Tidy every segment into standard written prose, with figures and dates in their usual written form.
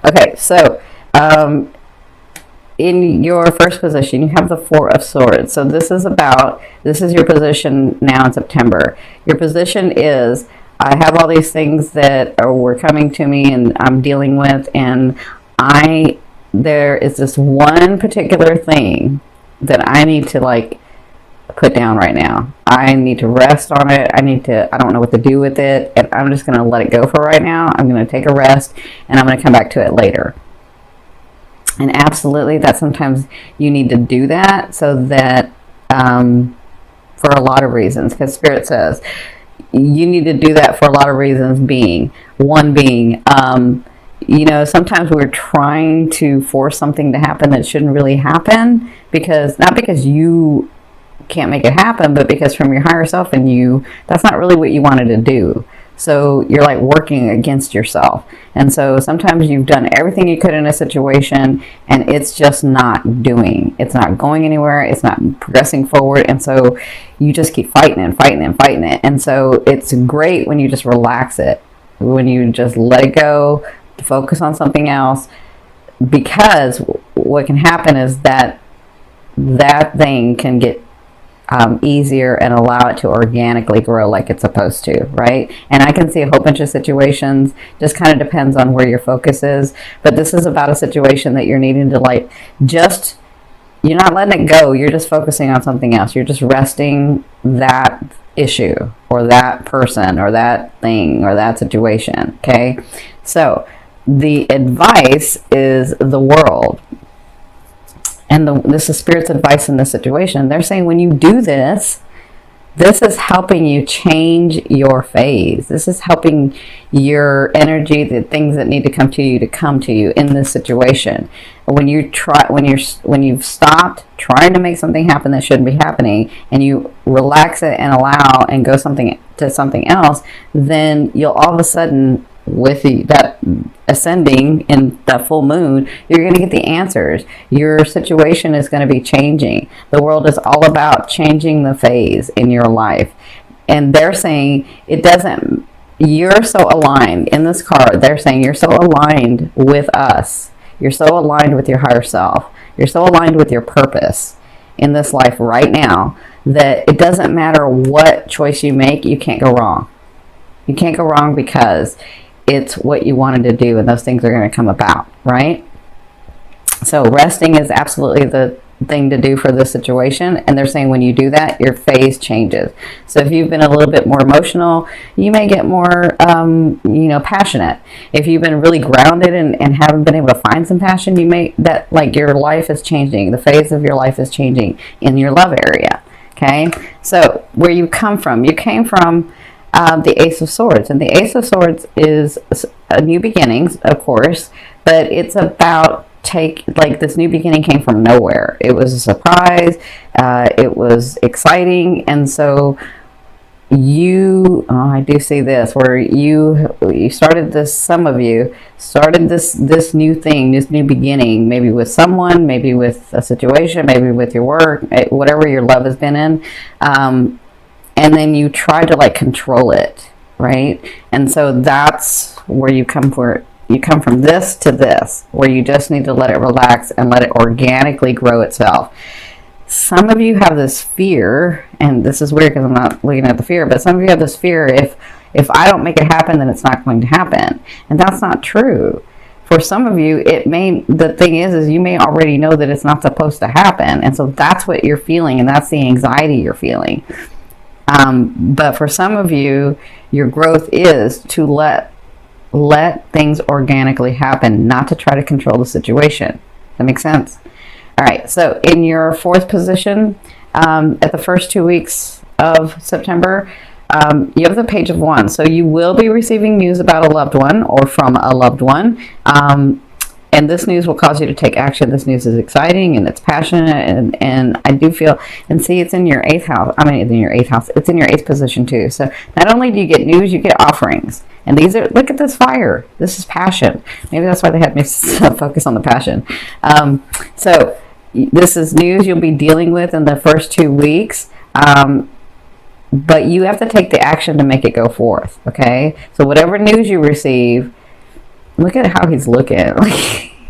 Okay, so in your first position, you have the Four of Swords. So this is your position now in September. Your position is, I have all these things that were coming to me and I'm dealing with, and there is this one particular thing that I need to like put down right now. I need to rest on it. I don't know what to do with it, and I'm just going to let it go for right now. I'm going to take a rest, and I'm going to come back to it later. And absolutely, that sometimes you need to do that, so that for a lot of reasons, because Spirit says you need to do that for a lot of reasons. One being, sometimes we're trying to force something to happen that shouldn't really happen, not because you can't make it happen, but because from your higher self and you, that's not really what you wanted to do. So you're like working against yourself. And so sometimes you've done everything you could in a situation and it's just not going anywhere. It's not progressing forward. And so you just keep fighting it. And so it's great when you just relax it, when you just let it go, focus on something else, because what can happen is that thing can get easier and allow it to organically grow like it's supposed to, right? And I can see a whole bunch of situations, just kind of depends on where your focus is, but this is about a situation that you're needing to you're not letting it go, you're just focusing on something else. You're just resting that issue or that person or that thing or that situation, okay? So the advice is the world. And this is Spirit's advice in this situation. They're saying when you do this is helping you change your phase. This is helping your energy, the things that need to come to you in this situation. When you've stopped trying to make something happen that shouldn't be happening, and you relax it and allow and go to something else, then you'll all of a sudden, with that ascending in that full moon, you're going to get the answers. Your situation is going to be changing. The world is all about changing the phase in your life. And they're saying you're so aligned in this card. They're saying you're so aligned with us. You're so aligned with your higher self. You're so aligned with your purpose in this life right now that it doesn't matter what choice you make, you can't go wrong. You can't go wrong because it's what you wanted to do, and those things are going to come about, right? So resting is absolutely the thing to do for this situation, and they're saying when you do that, your phase changes. So if you've been a little bit more emotional, you may get more passionate. If you've been really grounded and haven't been able to find some passion, your life is changing. The phase of your life is changing in your love area, okay? So where you come from, the Ace of Swords. And the Ace of Swords is a new beginnings, of course, but it's about this new beginning came from nowhere. It was a surprise. It was exciting. And so I do see this, where you started this, some of you started this new thing, this new beginning, maybe with someone, maybe with a situation, maybe with your work, whatever your love has been in. And then you try to control it, right? And so that's where you come from this to this, where you just need to let it relax and let it organically grow itself. Some of you have this fear, and this is weird because I'm not looking at the fear, but some of you have this fear, if I don't make it happen, then it's not going to happen. And that's not true. For some of you, the thing is you may already know that it's not supposed to happen. And so that's what you're feeling, and that's the anxiety you're feeling. But for some of you, your growth is to let things organically happen, not to try to control the situation. That makes sense? All right. So in your fourth position, at the first 2 weeks of September, you have the Page of Wands. So you will be receiving news about a loved one or from a loved one. And this news will cause you to take action. This news is exciting and it's passionate, and I do feel, and see, it's in your 8th house. It's in your 8th house. It's in your 8th position too. So not only do you get news, you get offerings. And these are, look at this fire. This is passion. Maybe that's why they had me focus on the passion. So this is news you'll be dealing with in the first 2 weeks. But you have to take the action to make it go forth. Okay. So whatever news you receive, Look at how he's looking.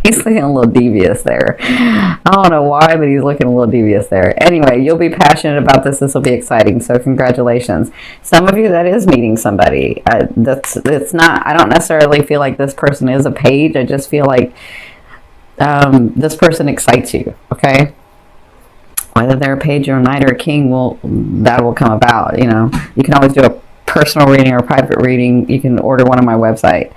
He's looking a little devious there. I don't know why, but he's looking a little devious there. Anyway, you'll be passionate about this. This will be exciting. So congratulations. Some of you, that is meeting somebody. It's not, I don't necessarily feel like this person is a page. I just feel like this person excites you. Okay. Whether they're a page or a knight or a king, that will come about. You know, you can always do a personal reading or private reading. You can order one on my website.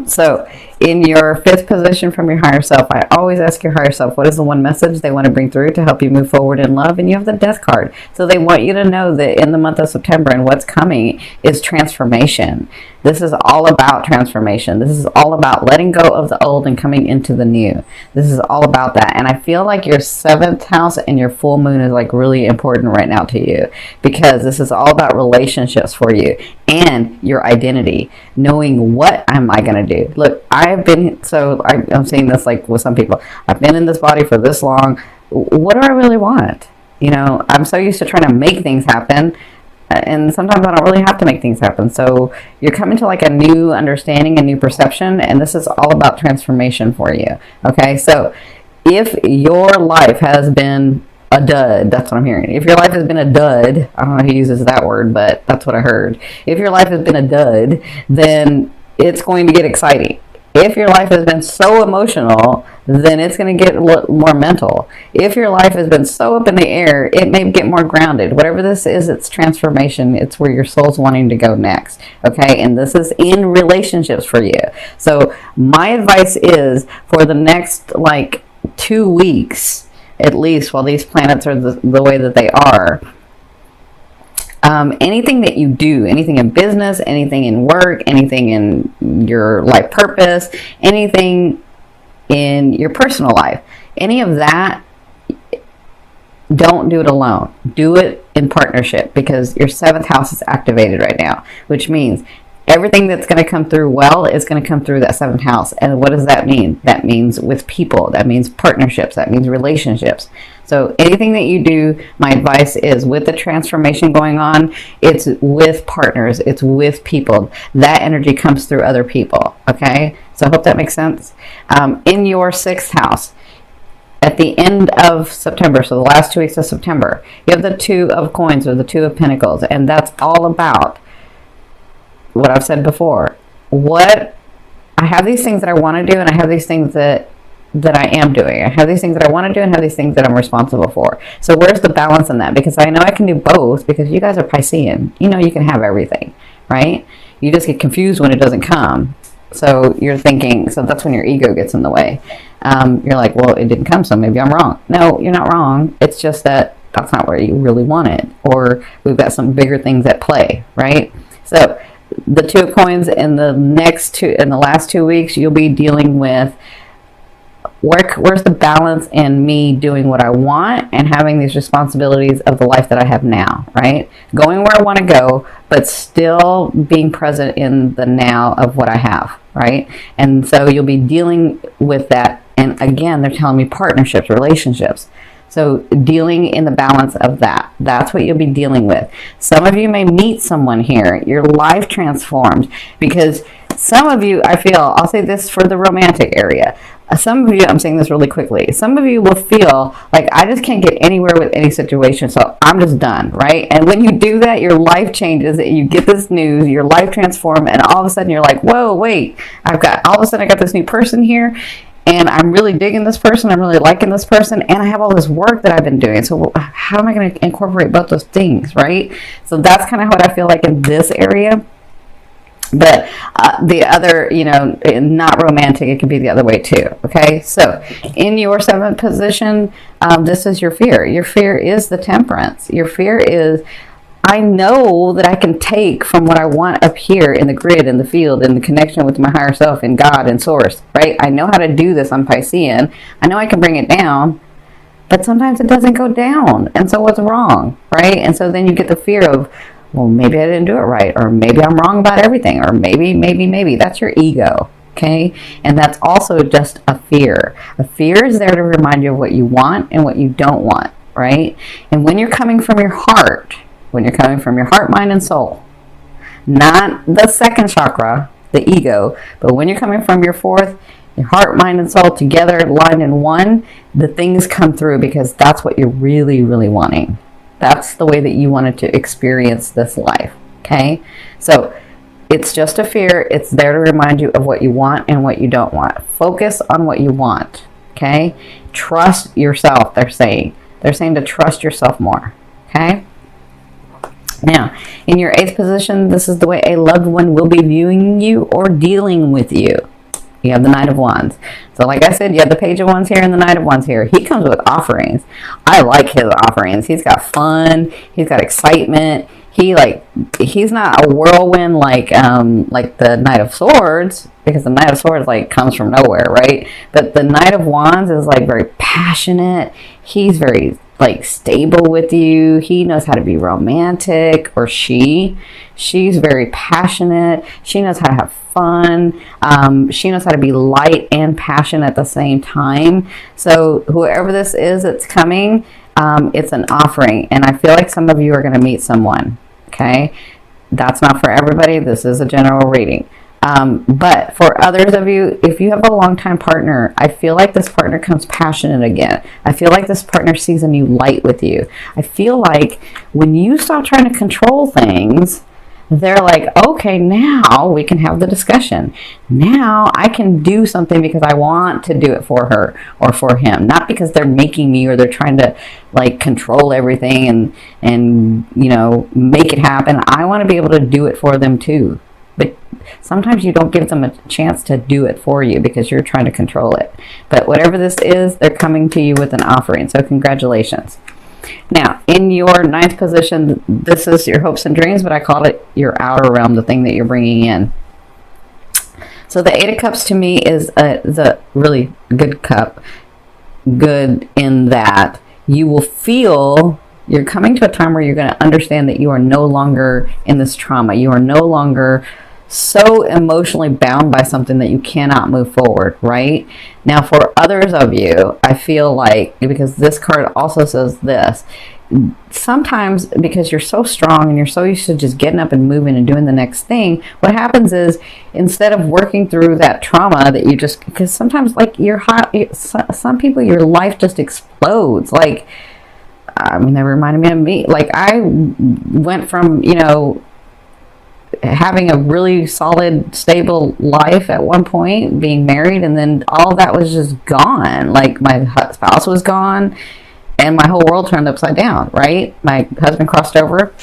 So in your 5th position from your higher self, I always ask your higher self, what is the one message they want to bring through to help you move forward in love? And you have the Death card. So they want you to know that in the month of September and what's coming is transformation. This is all about transformation. This is all about letting go of the old and coming into the new. This is all about that. And I feel like your 7th house and your full moon is like really important right now to you, because this is all about relationships for you and your identity, knowing what am I going to do. Look, I'm saying this like with some people, I've been in this body for this long. What do I really want? You know, I'm so used to trying to make things happen. And sometimes I don't really have to make things happen. So you're coming to like a new understanding, a new perception, and this is all about transformation for you. Okay, so if your life has been a dud, that's what I'm hearing. If your life has been a dud, I don't know who uses that word, but that's what I heard. If your life has been a dud, then it's going to get exciting. If your life has been so emotional, then it's going to get more mental. If your life has been so up in the air, it may get more grounded. Whatever this is, it's transformation. It's where your soul's wanting to go next. Okay, and this is in relationships for you. So my advice is for the next like 2 weeks, at least, while these planets are the way that they are, anything that you do, anything in business, anything in work, anything in your life purpose, anything in your personal life, any of that, don't do it alone. Do it in partnership, because your 7th house is activated right now, which means everything that's going to come through well is going to come through that 7th house. And what does that mean? That means with people. That means partnerships. That means relationships. So anything that you do, my advice is with the transformation going on, it's with partners. It's with people. That energy comes through other people. Okay? So I hope that makes sense. In your 6th house, at the end of September, so the last 2 weeks of September, you have the 2 of coins or the 2 of pentacles. And that's all about what I've said before. I have these things that I want to do, and I have these things that I am doing. I have these things that I want to do, and have these things that I'm responsible for. So where's the balance in that? Because I know I can do both, because you guys are Piscean. You know you can have everything, right? You just get confused when it doesn't come. So you're thinking, so that's when your ego gets in the way. You're like, well, it didn't come, so maybe I'm wrong. No, you're not wrong. It's just that that's not where you really want it. Or we've got some bigger things at play, right? So the 2 of coins in the last 2 weeks, you'll be dealing with where's the balance in me doing what I want and having these responsibilities of the life that I have now, right? Going where I want to go, but still being present in the now of what I have, right? And so you'll be dealing with that. And again, they're telling me partnerships, relationships. So dealing in the balance of that. That's what you'll be dealing with. Some of you may meet someone here. Your life transforms, because some of you, I feel, I'll say this for the romantic area. Some of you, I'm saying this really quickly, some of you will feel like, I just can't get anywhere with any situation, so I'm just done, right? And when you do that, your life changes. You get this news, your life transforms, and all of a sudden you're like, whoa, wait, all of a sudden I got this new person here, and I'm really digging this person, I'm really liking this person, and I have all this work that I've been doing. So how am I going to incorporate both those things, right? So that's kind of what I feel like in this area. But the other, not romantic, it can be the other way too, okay? So in your 7th position, this is your fear. Your fear is the Temperance. Your fear is, I know that I can take from what I want up here in the grid, in the field, in the connection with my higher self and God and source, right? I know how to do this. I'm Piscean. I know I can bring it down, but sometimes it doesn't go down. And so what's wrong, right? And so then you get the fear of, well, maybe I didn't do it right, or maybe I'm wrong about everything, or maybe. That's your ego, okay? And that's also just a fear. A fear is there to remind you of what you want and what you don't want, right? And when you're coming from your heart, mind, and soul, not the 2nd chakra, the ego. But when you're coming from your fourth, your heart, mind, and soul together, aligned in one, the things come through because that's what you're really, really wanting. That's the way that you wanted to experience this life, okay? So it's just a fear. It's there to remind you of what you want and what you don't want. Focus on what you want, okay? Trust yourself, they're saying. They're saying to trust yourself more, okay? Now, in your eighth position, this is the way a loved one will be viewing you or dealing with you. You have the Knight of Wands. So like I said, you have the Page of Wands here and the Knight of Wands here. He comes with offerings. I like his offerings. He's got fun. He's got excitement. He's not a whirlwind like the Knight of Swords, because the Knight of Swords like comes from nowhere, right? But the Knight of Wands is like very passionate. He's very like stable with you. He knows how to be romantic, or she's very passionate. She knows how to have fun. She knows how to be light and passionate at the same time. So whoever this is that's coming, it's an offering, and I feel like some of you are going to meet someone, okay? That's not for everybody. This is a general reading. But for others of you, if you have a long-time partner, I feel like this partner comes passionate again. I feel like this partner sees a new light with you. I feel like when you stop trying to control things, they're like, okay, now we can have the discussion. Now I can do something because I want to do it for her or for him, not because they're making me or they're trying to like control everything and you know, make it happen. I want to be able to do it for them too. But sometimes you don't give them a chance to do it for you because you're trying to control it. But whatever this is, they're coming to you with an offering. So congratulations. Now, in your ninth position, this is your hopes and dreams, but I call it your outer realm, the thing that you're bringing in. So the Eight of Cups to me is a really good cup. Good in that you will feel you're coming to a time where you're going to understand that you are no longer in this trauma. You are no longer so emotionally bound by something that you cannot move forward, right? Now, for others of you, I feel like, because this card also says this, sometimes because you're so strong and you're so used to just getting up and moving and doing the next thing, what happens is instead of working through that trauma that you just, because sometimes like some people, your life just explodes. Like, I mean, that reminded me of me. Like, I went from, you know, having a really solid, stable life at one point, being married, and then all that was just gone. Like, my spouse was gone, and my whole world turned upside down, right? My husband crossed over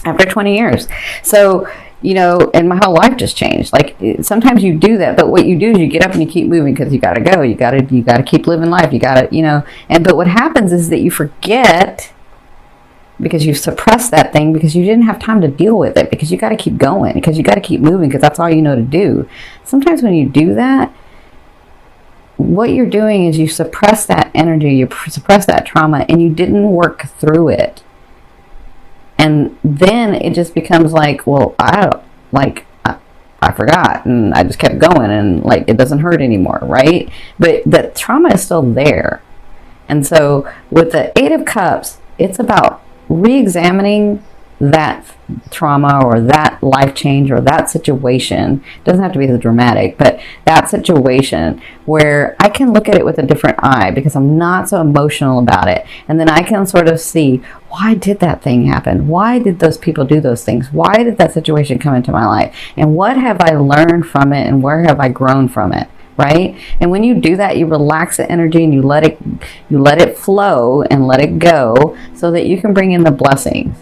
after 20 years. So, you know, and my whole life just changed. Like, sometimes you do that, but what you do is you get up and you keep moving because you got to go. You got to keep living life. You got to, you know, but what happens is that you forget, because you suppress that thing because you didn't have time to deal with it, because you got to keep going, because you got to keep moving, because that's all you know to do. Sometimes when you do that, what you're doing is you suppress that energy, you suppress that trauma, and you didn't work through it. And then it just becomes like, well, I forgot, and I just kept going, and like, it doesn't hurt anymore, right? But that trauma is still there. And so with the Eight of Cups, it's about re-examining that trauma or that life change or that situation. It doesn't have to be as dramatic, but that situation where I can look at it with a different eye because I'm not so emotional about it. And then I can sort of see, why did that thing happen? Why did those people do those things? Why did that situation come into my life? And what have I learned from it, and where have I grown from it? Right? And when you do that, you relax the energy and you let it flow and let it go so that you can bring in the blessings.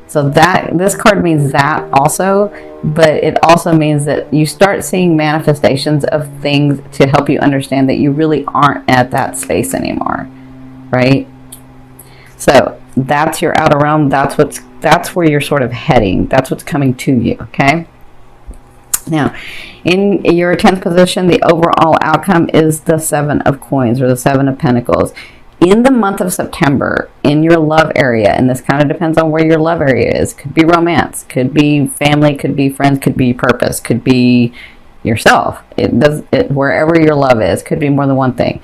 So that this card means that also, but it also means that you start seeing manifestations of things to help you understand that you really aren't at that space anymore, right? So that's your outer realm. That's where you're sort of heading. That's what's coming to you, okay? Now, in your 10th position, the overall outcome is the Seven of Coins, or the Seven of Pentacles. In the month of September, in your love area, and this kind of depends on where your love area is, could be romance, could be family, could be friends, could be purpose, could be yourself. Wherever your love is, could be more than one thing.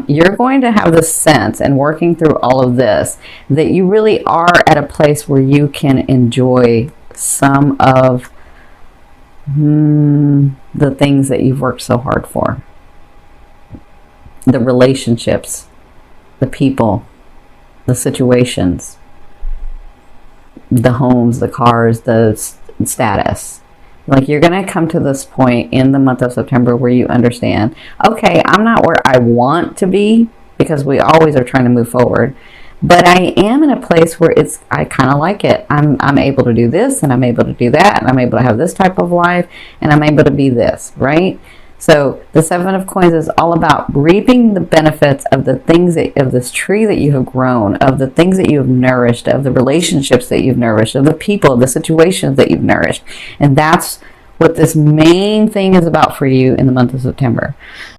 You're going to have the sense, and working through all of this, that you really are at a place where you can enjoy some of The things that you've worked so hard for. The relationships, the people, the situations, the homes, the cars, the status. Like, you're going to come to this point in the month of September where you understand, okay, I'm not where I want to be, because we always are trying to move forward, but I am in a place where I kind of like it. I'm able to do this, and I'm able to do that, and I'm able to have this type of life, and I'm able to be this, right? So the Seven of Coins is all about reaping the benefits of the things of this tree that you have grown, of the things that you have nourished, of the relationships that you've nourished, of the people, of the situations that you've nourished. And that's what this main thing is about for you in the month of September.